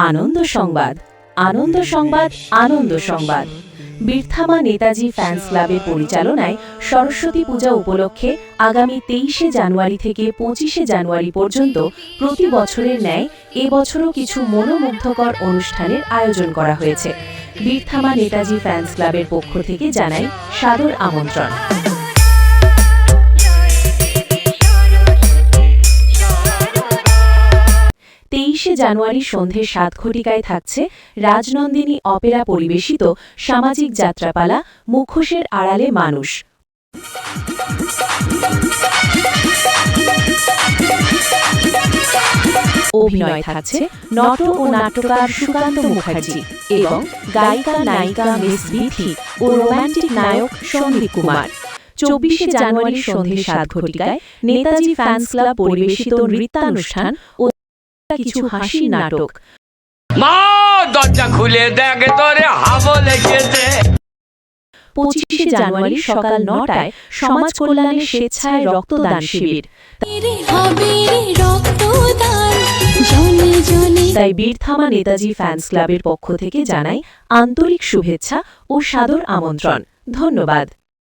আনন্দ সংবাদ, আনন্দ সংবাদ, আনন্দ সংবাদ। বীরথামা নেতাজি ফ্যান্স ক্লাবের পরিচালনায় সরস্বতী পূজা উপলক্ষে আগামী 23শে জানুয়ারি থেকে 25শে জানুয়ারি পর্যন্ত প্রতি বছরের ন্যায় এবছরও কিছু মনোমুগ্ধকর অনুষ্ঠানের আয়োজন করা হয়েছে। বীরথামা নেতাজি ফ্যান্স ক্লাবের পক্ষ থেকে জানাই সাদর আমন্ত্রণ। 23শে জানুয়ারি সন্ধে 7 ঘটিকায় থাকছে রাজনন্দিনী অপেরা পরিবেশিত সামাজিক যাত্রাপালা মুখোশের আড়ালে মানুষ। অভিনয় থাকছে নট ও নাট্যকার সুকান্ত মুখার্জি এবং গায়িকা নায়িকা মিস বিথি ও রোমান্টিক নায়ক সন্দীপ কুমার। 24শে জানুয়ারি সন্ধে 7 ঘটিকায় নেতাজি ফ্যান্স ক্লাব পরিবেশিত নৃত্যানুষ্ঠান ও কিছু হাসির নাটক। মা দরজা খুলে দেখ তোরে হাবো লেগেছে। 25শে জানুয়ারি সকাল 9টায় সমাজ কল্যাণের স্বেচ্ছায় রক্তদান শিবির। তাই বীরথামা নেতাজি ফ্যান্স ক্লাবের পক্ষ থেকে জানাই আন্তরিক শুভেচ্ছা ও সাদর আমন্ত্রণ। ধন্যবাদ।